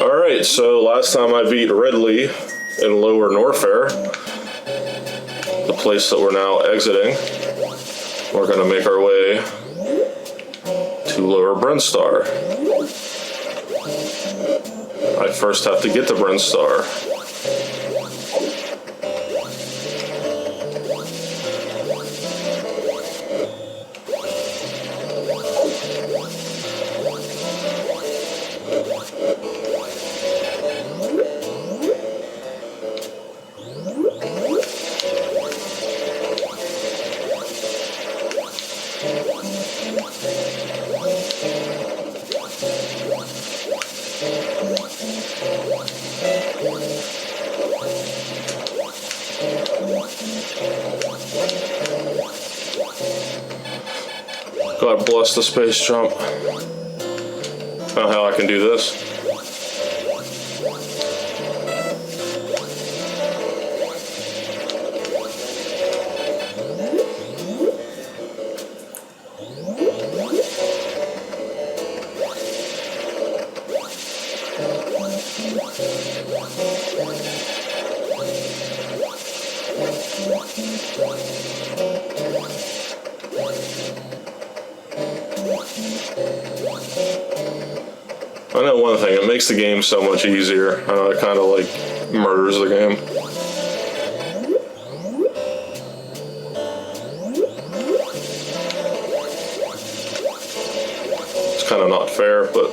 Alright, so last time I beat Ridley in Lower Norfair, the place that we're now exiting. We're going to make our way to Lower Brinstar. I first have to get to Brinstar. God bless the space jump. I don't know how I can do this. I know one thing, it makes the game so much easier. It kind of like murders the game. It's kind of not fair, but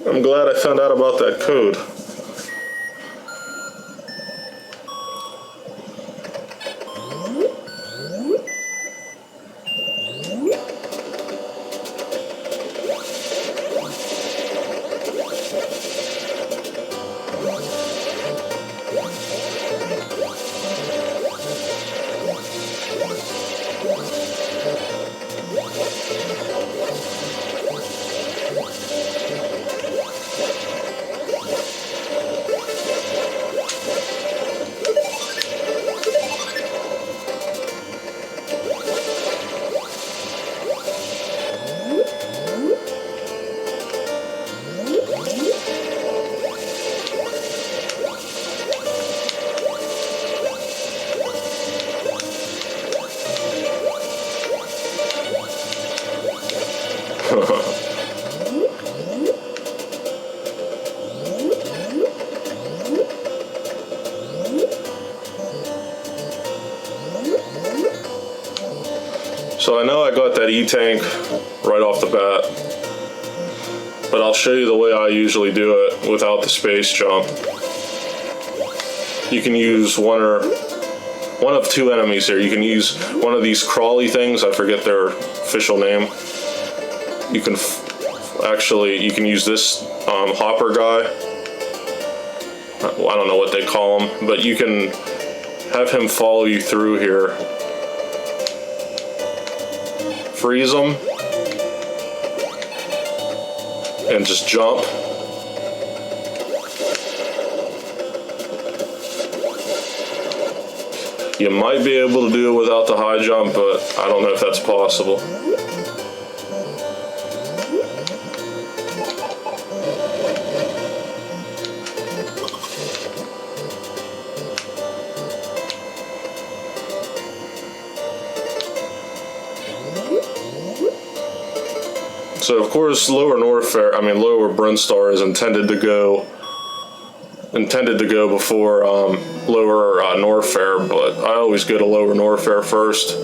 I'm glad I found out about that code. So I know I got that E-tank right off the bat, but I'll show you the way I usually do it without the space jump. You can use one of two enemies here. You can use one of these crawly things, I forget their official name. You can you can use this hopper guy. I don't know what they call him, but you can have him follow you through here. Freeze them and just jump. You might be able to do it without the high jump, but I don't know if that's possible. So of course, Lower Brinstar is intended to go before Lower Norfair, but I always go to Lower Norfair first.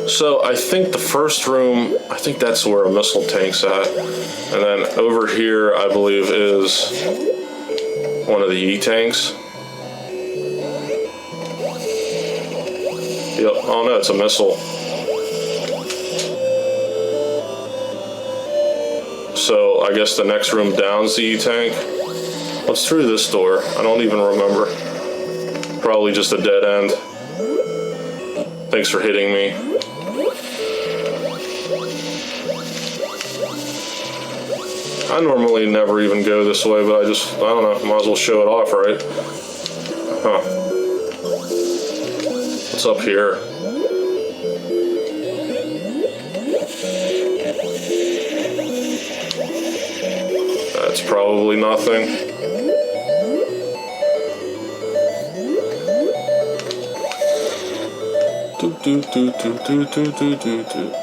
So I think the first room, I think that's where a missile tank's at, and then over here I believe is one of the E-tanks. Yep, oh no, it's a missile. So I guess the next room down's the E-tank. What's through this door? I don't even remember. Probably just a dead end. Thanks for hitting me. I normally never even go this way, but I don't know, might as well show it off, right? Huh. What's up here? That's probably nothing. Do, do, do, do, do, do, do, do.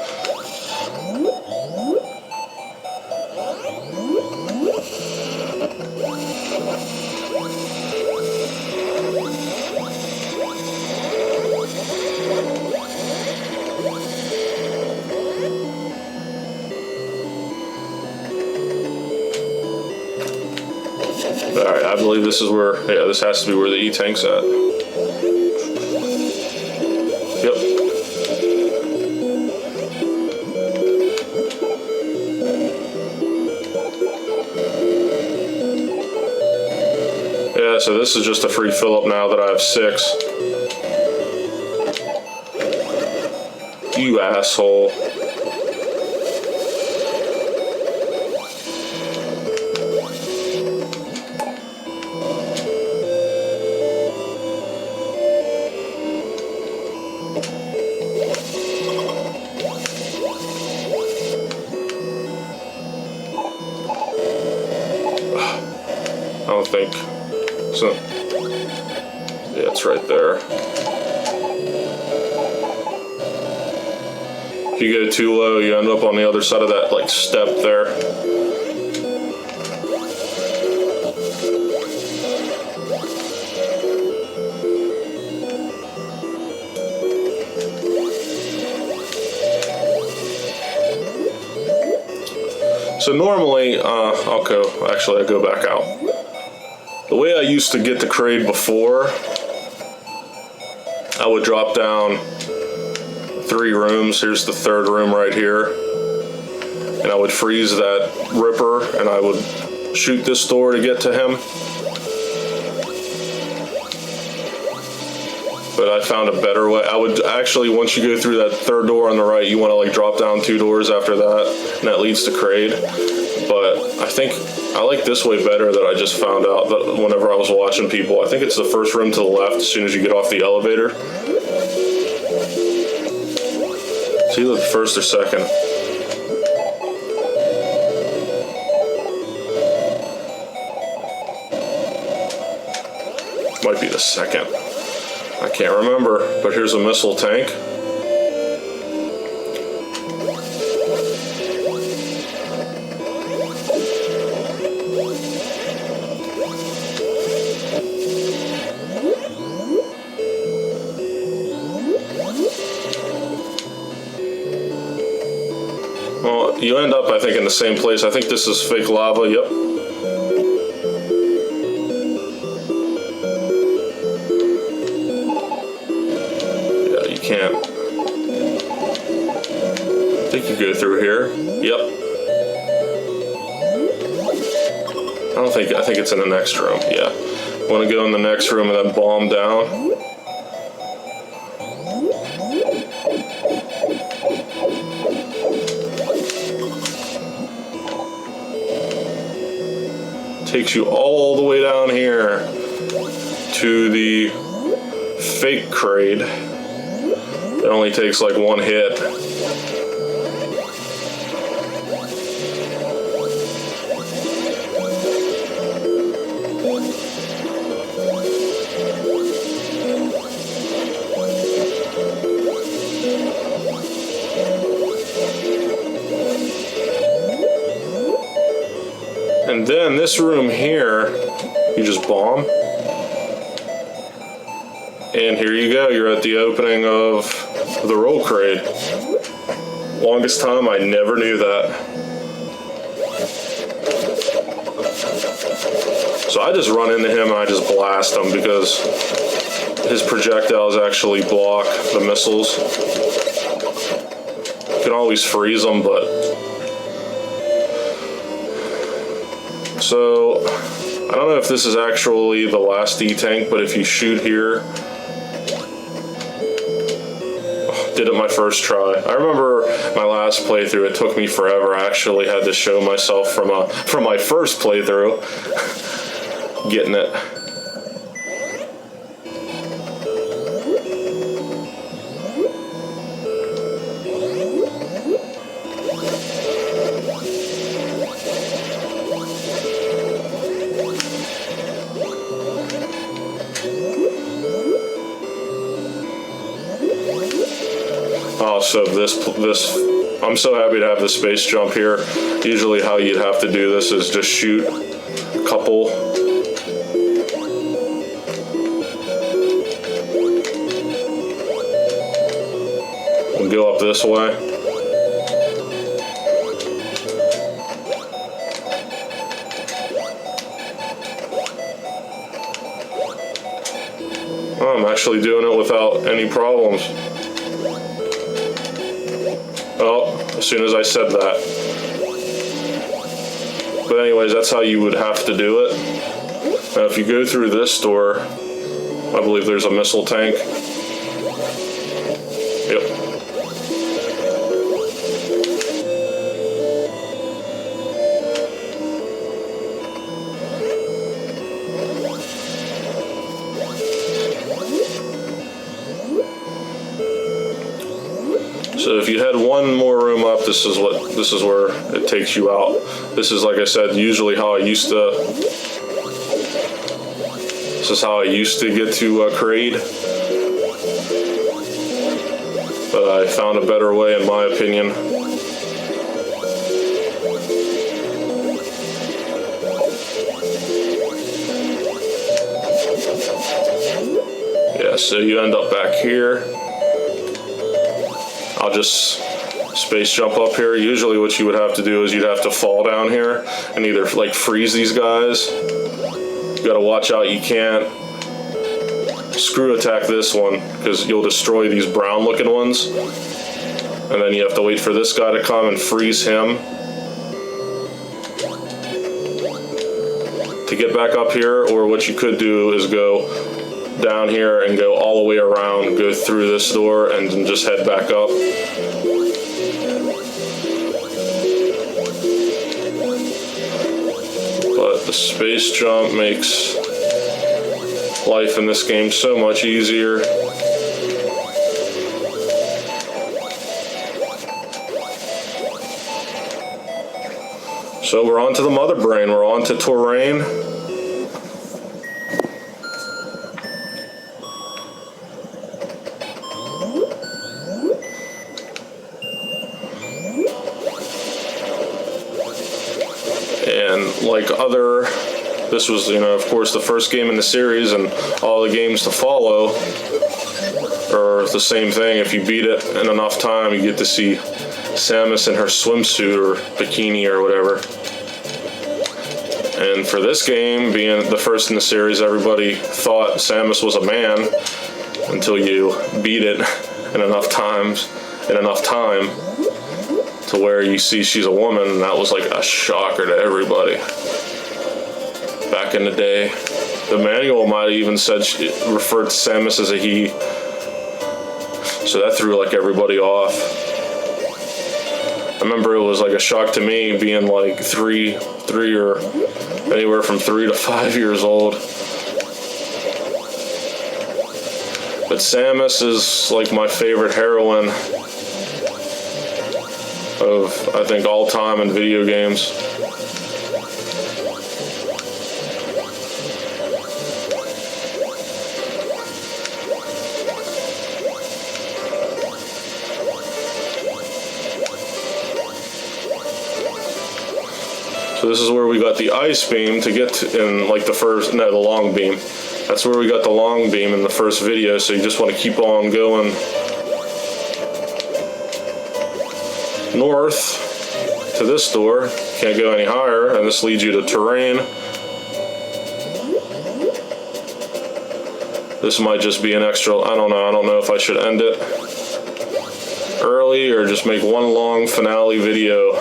Alright, I believe this is where, yeah, this has to be where the E-tank's at. Yep. Yeah, so this is just a free fill-up now that I have 6. You asshole. I don't think so. Yeah, it's right there. If you go too low, you end up on the other side of that like step there. So normally, I'll go, actually I go back out. The way I used to get the Kraid before, I would drop down 3 rooms. Here's the 3rd room right here. And I would freeze that Ripper and I would shoot this door to get to him. But I found a better way. I would actually, once you go through that 3rd door on the right, you want to like drop down 2 doors after that, and that leads to Kraid. But I think I like this way better that I just found out that whenever I was watching people. I think it's the 1st room to the left as soon as you get off the elevator. It's either the 1st or 2nd. Might be the 2nd. I can't remember, but here's a missile tank. Well, you end up, I think, in the same place. I think this is fake lava, yep. Yeah, you can't. I think you go through here. Yep. I think it's in the next room, yeah. Want to go in the next room and then bomb down. Takes you all the way down here to the fake Kraid. It only takes like 1 hit. And then this room here, you just bomb. And here you go, you're at the opening of the Roll Kraid. Longest time, I never knew that. So I just run into him and I just blast him because his projectiles actually block the missiles. You can always freeze them, but... So, I don't know if this is actually the last E-tank, but if you shoot here, did it my first try. I remember my last playthrough, it took me forever. I actually had to show myself from my first playthrough, getting it. also this. I'm so happy to have the space jump here. Usually how you'd have to do this is just shoot a couple. And go up this way. Oh, I'm actually doing it without any problems. Oh, as soon as I said that. But anyways, that's how you would have to do it. Now, if you go through this door, I believe there's a missile tank. Yep. So if you had one more room up, this is where it takes you out. This is, like I said, usually how I used to. This is how I used to get to Kraid, but I found a better way, in my opinion. Yeah, so you end up back here. I'll just space jump up here. Usually what you would have to do is you'd have to fall down here and either like freeze these guys. You gotta watch out, you can't screw attack this one because you'll destroy these brown looking ones. And then you have to wait for this guy to come and freeze him. To get back up here, or what you could do is go down here and go all the way around, go through this door and then just head back up. But the space jump makes life in this game so much easier. So we're on to the mother brain, we're on to terrain. And like this was, of course, the first game in the series, and all the games to follow are the same thing. If you beat it in enough time, you get to see Samus in her swimsuit or bikini or whatever. And for this game, being the first in the series, everybody thought Samus was a man until you beat it in enough time to where you see she's a woman, and that was like a shocker to everybody. Back in the day, the manual might have even said referred to Samus as a he, so that threw like everybody off. I remember it was like a shock to me being like three or anywhere from 3 to 5 years old. But Samus is like my favorite heroine of, I think, all time in video games. So this is where we got the ice beam to get to, in like the long beam. That's where we got the long beam in the first video, so you just want to keep on going north to this door. Can't go any higher, and this leads you to terrain. This might just be an extra, I don't know if I should end it early or just make one long finale video.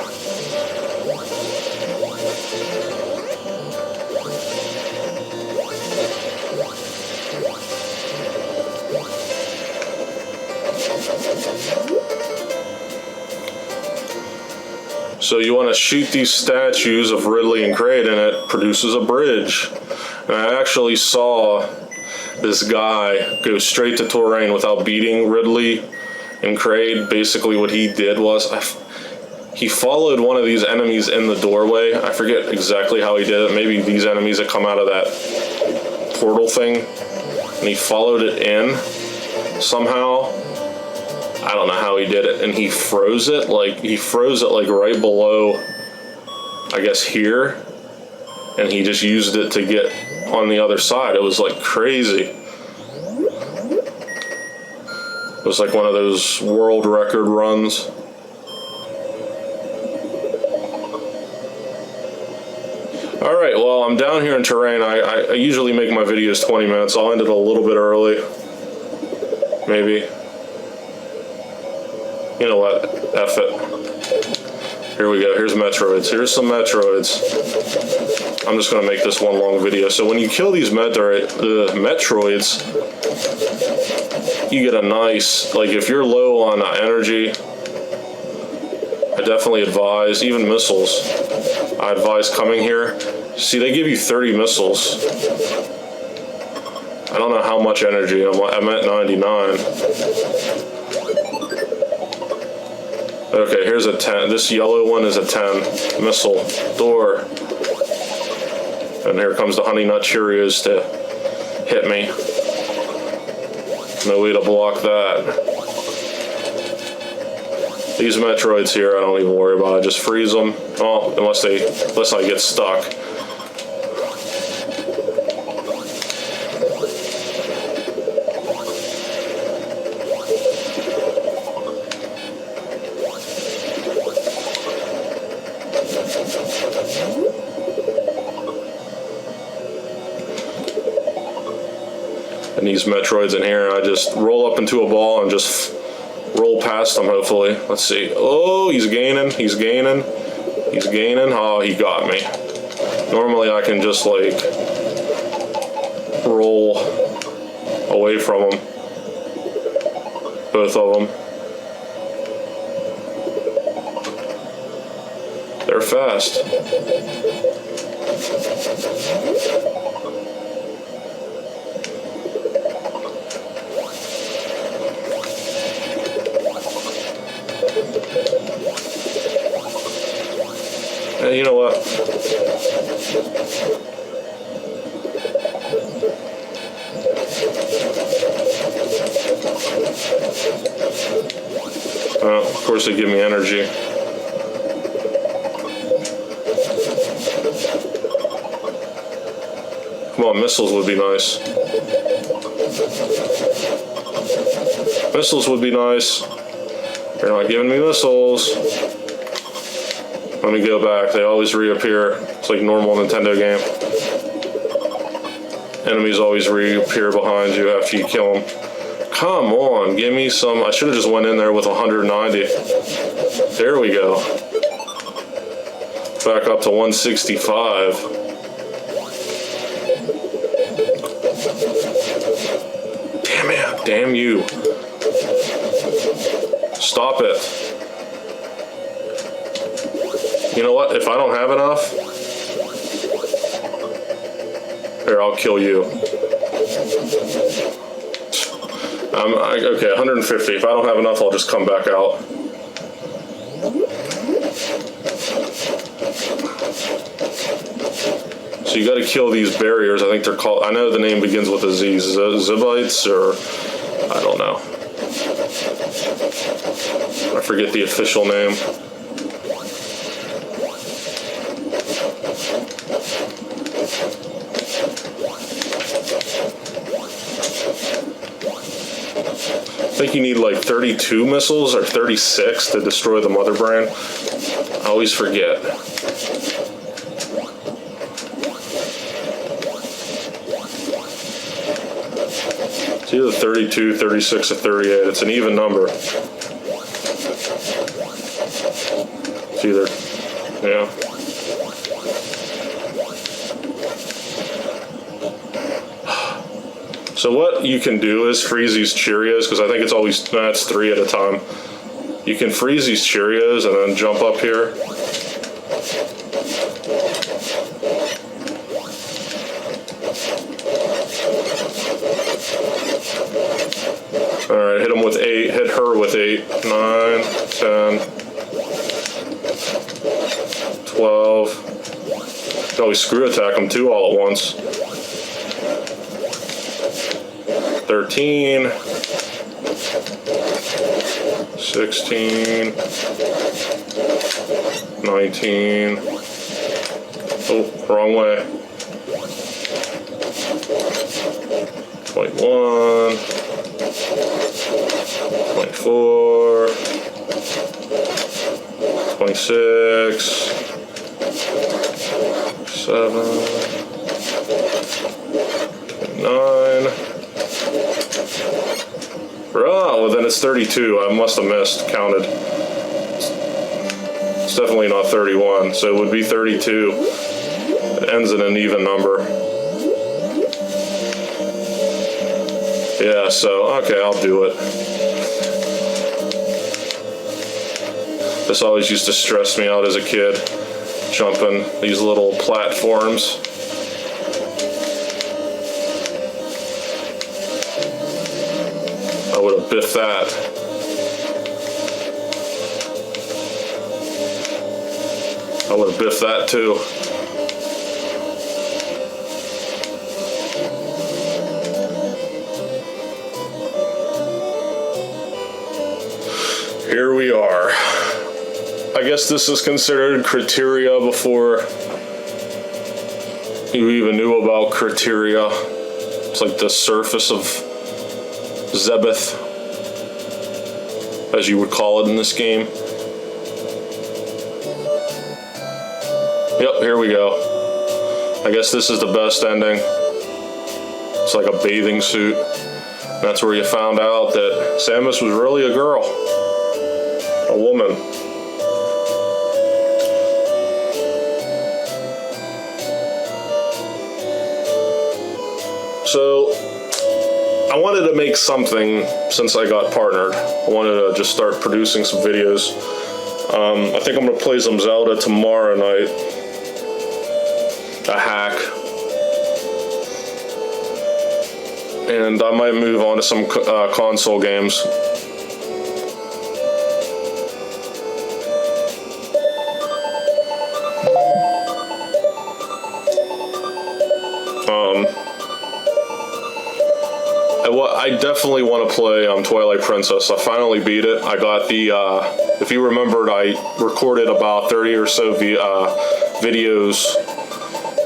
So you want to shoot these statues of Ridley and Kraid, and it produces a bridge. And I actually saw this guy go straight to terrain without beating Ridley and Kraid. Basically what he did was he followed one of these enemies in the doorway. I forget exactly how he did it. Maybe these enemies that come out of that portal thing. And he followed it in somehow. I don't know how he did it, and he froze it like right below, I guess here, and he just used it to get on the other side. It was like crazy. It was like one of those world record runs. All right, well, I'm down here in terrain. I usually make my videos 20 minutes. I'll end it a little bit early, maybe. You know what? F it. Here we go. Here's Metroids. Here's some Metroids. I'm just going to make this one long video. So when you kill these Metroids, you get a nice, like if you're low on energy, I definitely advise, even missiles, I advise coming here. See, they give you 30 missiles. I don't know how much energy. I'm at 99. Okay, here's a 10. This yellow one is a 10. Missile. Door. And here comes the Honey Nut Cheerios to hit me. No way to block that. These Metroids here, I don't even worry about. I just freeze them. Oh, unless I get stuck. And these Metroids in here, I just roll up into a ball and just roll past them, hopefully. Let's see. Oh, he's gaining. He's gaining. He's gaining. Oh, he got me. Normally I can just like roll away from him. Both of them. They're fast. And you know what? Of course they give me energy. Come on, missiles would be nice. Missiles would be nice. You're not giving me missiles. Let me go back. They always reappear. It's like normal Nintendo game. Enemies always reappear behind you after you kill them. Come on, give me some. I should have just went in there with 190. There we go. Back up to 165. Damn it. Damn you. Stop it. You know what? If I don't have enough, here, I'll kill you. Okay, 150. If I don't have enough, I'll just come back out. So you got to kill these barriers. I think they're called. I know the name begins with a Z. Zibites, or I don't know. I forget the official name. I think you need like 32 missiles or 36 to destroy the mother brain. I always forget. It's either 32, 36, or 38. It's an even number. It's either, yeah. So what you can do is freeze these Cheerios, because I think it's always, it's 3 at a time. You can freeze these Cheerios and then jump up here. Alright, hit him with 8, hit her with 8, 9, 10, 12. You can always screw attack them too all at once. 13. 16, 19, oh, wrong way, 21, 24, 26, 7, 9. Oh, well then it's 32. I must have counted. It's definitely not 31, so it would be 32. It ends in an even number. Yeah, so, okay, I'll do it. This always used to stress me out as a kid, jumping these little platforms. I would have biffed that. I would have biffed that too. Here we are. I guess this is considered criteria before you even knew about criteria. It's like the surface of Zebeth, as you would call it in this game. Yep, here we go. I guess this is the best ending. It's like a bathing suit. That's where you found out that Samus was really a girl. A woman. So, I wanted to make something since I got partnered. I wanted to just start producing some videos. I think I'm going to play some Zelda tomorrow night. A hack. And I might move on to some console games. I definitely want to play Twilight Princess. I finally beat it. I got the, if you remembered, I recorded about 30 or so videos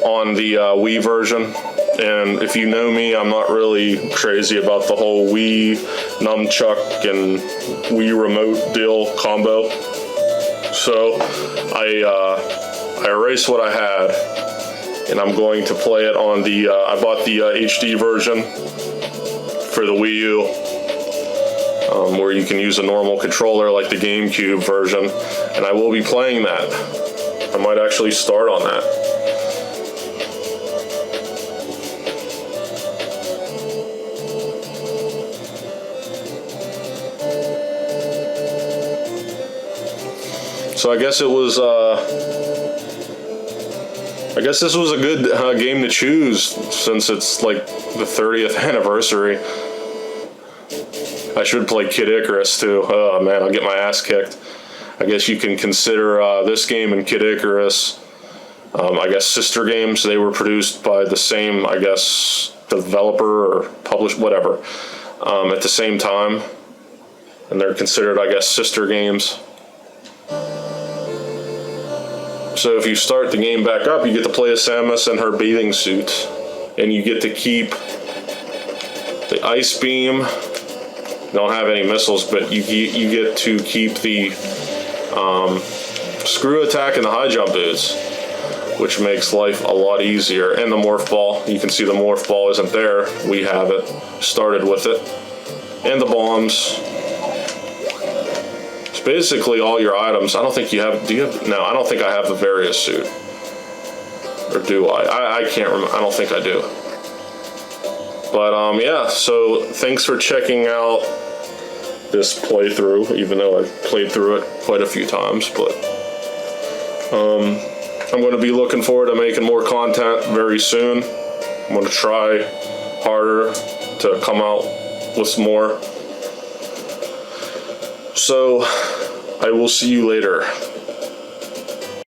on the Wii version. And if you know me, I'm not really crazy about the whole Wii nunchuck and Wii remote deal combo. So I erased what I had, and I'm going to play it on the, I bought the HD version for the Wii U, where you can use a normal controller like the GameCube version, and I will be playing that. I might actually start on that. So I guess it was, I guess this was a good game to choose since it's like the 30th anniversary. I should play Kid Icarus too. Oh man, I'll get my ass kicked. I guess you can consider this game and Kid Icarus, I guess, sister games. They were produced by the same, I guess, developer or published, whatever, at the same time. And they're considered, I guess, sister games. So if you start the game back up, you get to play as Samus in her bathing suit. And you get to keep the ice beam. Don't have any missiles, but you get to keep the screw attack and the high jump boots, which makes life a lot easier. And the morph ball. You can see the morph ball isn't there. We have it. Started with it. And the bombs. It's basically all your items. I don't think you have... Do you have... No, I don't think I have the various suit. Or do I? I can't remember. I don't think I do. But yeah, so thanks for checking out this playthrough, even though I've played through it quite a few times. But I'm going to be looking forward to making more content very soon. I'm going to try harder to come out with more. So I will see you later.